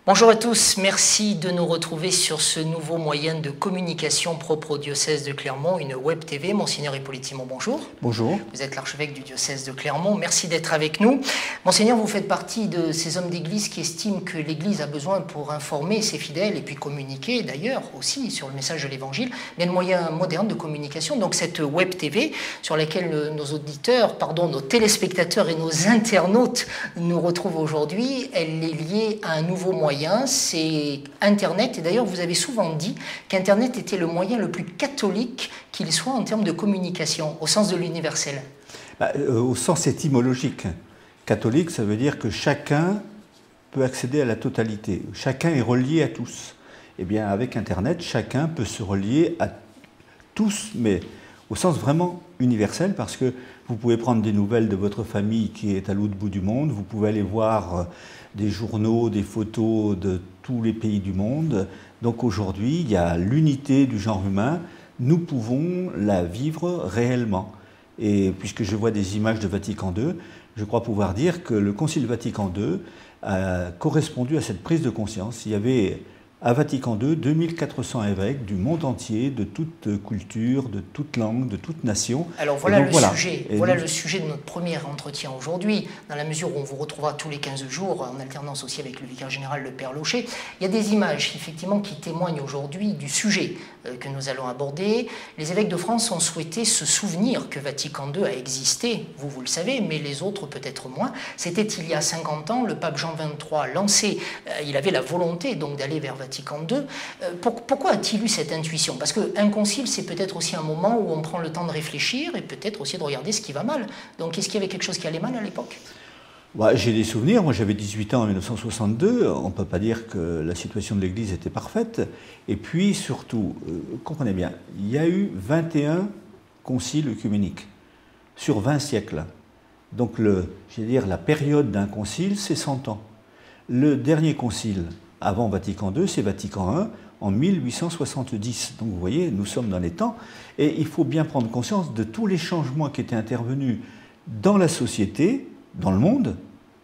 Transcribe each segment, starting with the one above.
Bonjour à tous, merci de nous retrouver sur ce nouveau moyen de communication propre au diocèse de Clermont, une web TV. Monseigneur Hippolyte Simon, bonjour. Bonjour. Vous êtes l'archevêque du diocèse de Clermont, merci d'être avec nous. Monseigneur, vous faites partie de ces hommes d'église qui estiment que l'église a besoin pour informer ses fidèles et puis communiquer d'ailleurs aussi sur le message de l'évangile, bien de moyens modernes de communication. Donc cette web TV sur laquelle nos téléspectateurs et nos internautes nous retrouvent aujourd'hui, elle est liée à un nouveau moyen. C'est Internet, et d'ailleurs vous avez souvent dit qu'Internet était le moyen le plus catholique qu'il soit en termes de communication, au sens de l'universel. Au sens étymologique. Catholique, ça veut dire que chacun peut accéder à la totalité, chacun est relié à tous. Eh bien avec Internet, chacun peut se relier à tous, mais au sens vraiment universel, parce que vous pouvez prendre des nouvelles de votre famille qui est à l'autre bout du monde, vous pouvez aller voir des journaux, des photos de tous les pays du monde. Donc aujourd'hui, il y a l'unité du genre humain, nous pouvons la vivre réellement. Et puisque je vois des images de Vatican II, je crois pouvoir dire que le Concile Vatican II a correspondu à cette prise de conscience. Il y avait à Vatican II 2400 évêques du monde entier, de toute culture, de toute langue, de toute nation. Alors voilà le sujet de notre premier entretien aujourd'hui, dans la mesure où on vous retrouvera tous les 15 jours, en alternance aussi avec le vicaire général, le Père Locher. Il y a des images effectivement qui témoignent aujourd'hui du sujet que nous allons aborder. Les évêques de France ont souhaité se souvenir que Vatican II a existé, vous le savez, mais les autres peut-être moins. C'était il y a 50 ans, le pape Jean XXIII lancé, il avait la volonté donc d'aller vers Vatican II. Pourquoi a-t-il eu cette intuition? Parce qu'un concile, c'est peut-être aussi un moment où on prend le temps de réfléchir et peut-être aussi de regarder ce qui va mal. Donc est-ce qu'il y avait quelque chose qui allait mal à l'époque? J'ai des souvenirs, moi j'avais 18 ans en 1962, on ne peut pas dire que la situation de l'Église était parfaite. Et puis surtout, comprenez bien, il y a eu 21 conciles œcuméniques sur 20 siècles. Donc la période d'un concile, c'est 100 ans. Le dernier concile avant Vatican II, c'est Vatican I en 1870. Donc vous voyez, nous sommes dans les temps. Et il faut bien prendre conscience de tous les changements qui étaient intervenus dans la société, dans le monde.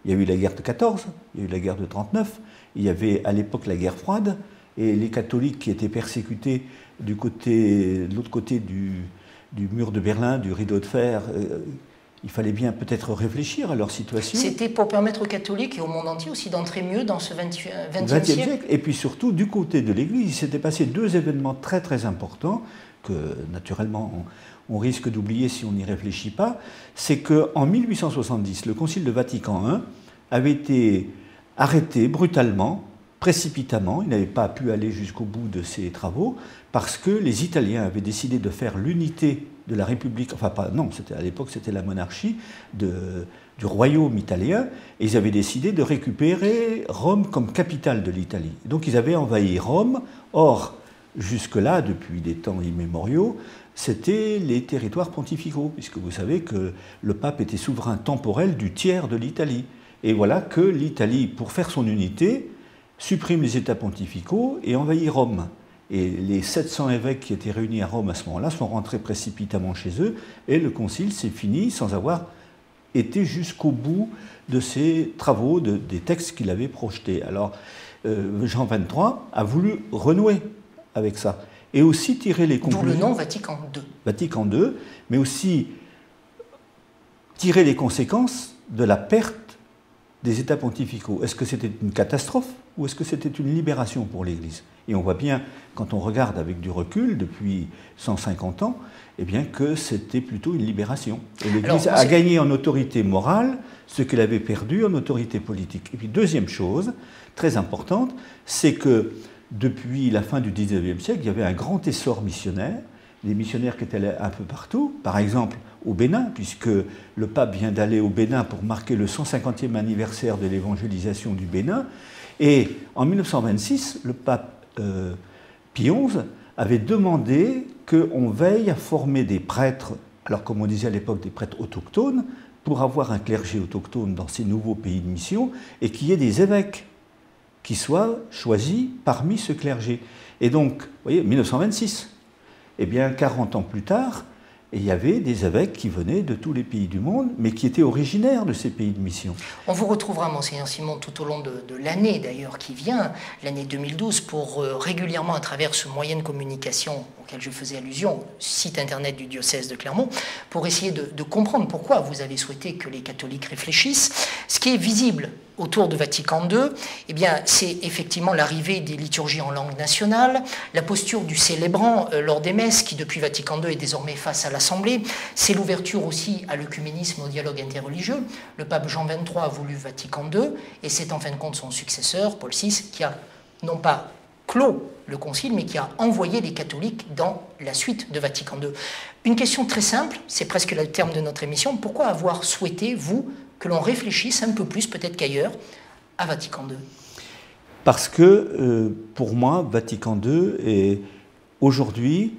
Il y a eu la guerre de 14, il y a eu la guerre de 39, il y avait à l'époque la guerre froide, et les catholiques qui étaient persécutés de l'autre côté du mur de Berlin, du rideau de fer, il fallait bien peut-être réfléchir à leur situation. C'était pour permettre aux catholiques et au monde entier aussi d'entrer mieux dans ce 20e siècle. Et puis surtout, du côté de l'Église, il s'était passé deux événements très très importants que naturellement on risque d'oublier si on n'y réfléchit pas. C'est qu'en 1870, le Concile de Vatican I avait été arrêté brutalement, précipitamment. Il n'avait pas pu aller jusqu'au bout de ses travaux parce que les Italiens avaient décidé de faire l'unité de la République, à l'époque c'était la monarchie du royaume italien, et ils avaient décidé de récupérer Rome comme capitale de l'Italie. Donc ils avaient envahi Rome. Or, jusque-là, depuis des temps immémoriaux, c'était les territoires pontificaux, puisque vous savez que le pape était souverain temporel du tiers de l'Italie. Et voilà que l'Italie, pour faire son unité, supprime les États pontificaux et envahit Rome. Et les 700 évêques qui étaient réunis à Rome à ce moment-là sont rentrés précipitamment chez eux, et le concile s'est fini sans avoir été jusqu'au bout de ses travaux, des textes qu'il avait projetés. Alors, Jean XXIII a voulu renouer avec ça, et aussi tirer les conclusions... D'où le nom Vatican II. Vatican II, mais aussi tirer les conséquences de la perte des États pontificaux. Est-ce que c'était une catastrophe ou est-ce que c'était une libération pour l'Église? Et on voit bien, quand on regarde avec du recul, depuis 150 ans, eh bien que c'était plutôt une libération. Et l'Église a gagné en autorité morale ce qu'elle avait perdu en autorité politique. Et puis deuxième chose, très importante, c'est que depuis la fin du XIXe siècle, il y avait un grand essor missionnaire, des missionnaires qui étaient allés un peu partout, par exemple au Bénin, puisque le pape vient d'aller au Bénin pour marquer le 150e anniversaire de l'évangélisation du Bénin. Et en 1926, le pape Pie XI avait demandé qu'on veille à former des prêtres, alors comme on disait à l'époque des prêtres autochtones, pour avoir un clergé autochtone dans ces nouveaux pays de mission, et qu'il y ait des évêques qui soient choisis parmi ce clergé. Et donc, vous voyez, 1926, eh bien 40 ans plus tard, Et il y avait des évêques qui venaient de tous les pays du monde, mais qui étaient originaires de ces pays de mission. On vous retrouvera, Monseigneur Simon, tout au long de l'année d'ailleurs qui vient, l'année 2012, pour régulièrement, à travers ce moyen de communication auquel je faisais allusion, site internet du diocèse de Clermont, pour essayer de comprendre pourquoi vous avez souhaité que les catholiques réfléchissent. Ce qui est visible autour de Vatican II, eh bien, c'est effectivement l'arrivée des liturgies en langue nationale, la posture du célébrant lors des messes, qui depuis Vatican II est désormais face à l'Assemblée, c'est l'ouverture aussi à l'œcuménisme, au dialogue interreligieux. Le pape Jean XXIII a voulu Vatican II, et c'est en fin de compte son successeur, Paul VI, qui a non pas clos le concile, mais qui a envoyé les catholiques dans la suite de Vatican II. Une question très simple, c'est presque le terme de notre émission, pourquoi avoir souhaité, vous, que l'on réfléchisse un peu plus, peut-être qu'ailleurs, à Vatican II? Parce que, pour moi, Vatican II est aujourd'hui,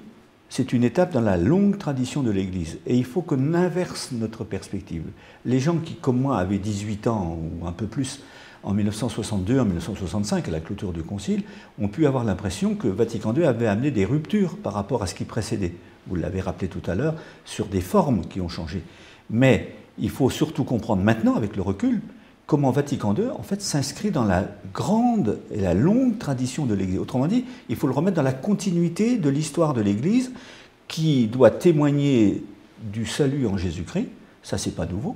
c'est une étape dans la longue tradition de l'Église. Et il faut qu'on inverse notre perspective. Les gens qui, comme moi, avaient 18 ans ou un peu plus en 1962, en 1965, à la clôture du Concile, ont pu avoir l'impression que Vatican II avait amené des ruptures par rapport à ce qui précédait. Vous l'avez rappelé tout à l'heure, sur des formes qui ont changé. Mais il faut surtout comprendre maintenant, avec le recul, comment Vatican II, en fait, s'inscrit dans la grande et la longue tradition de l'Église. Autrement dit, il faut le remettre dans la continuité de l'histoire de l'Église, qui doit témoigner du salut en Jésus-Christ. Ça, c'est pas nouveau.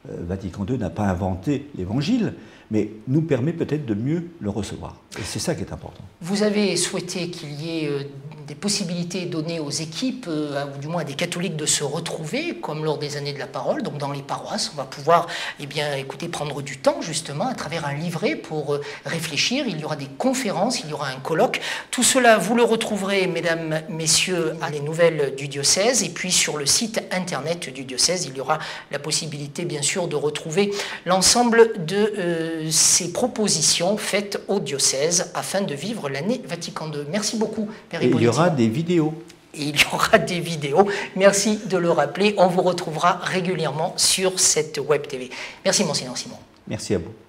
Vatican II n'a pas inventé l'Évangile, mais nous permet peut-être de mieux le recevoir. Et c'est ça qui est important. Vous avez souhaité qu'il y ait des possibilités données aux équipes, ou du moins à des catholiques, de se retrouver, comme lors des années de la parole, donc dans les paroisses. On va pouvoir, écoutez, prendre du temps, justement, à travers un livret pour réfléchir. Il y aura des conférences, il y aura un colloque. Tout cela, vous le retrouverez, mesdames, messieurs, à les nouvelles du diocèse. Et puis, sur le site internet du diocèse, il y aura la possibilité, bien sûr, de retrouver l'ensemble de ces propositions faites au diocèse afin de vivre l'année Vatican II. Merci beaucoup, Père Hippolyte. Et il y aura des vidéos. Et il y aura des vidéos. Merci de le rappeler. On vous retrouvera régulièrement sur cette Web TV. Merci, Monseigneur Simon. Merci à vous.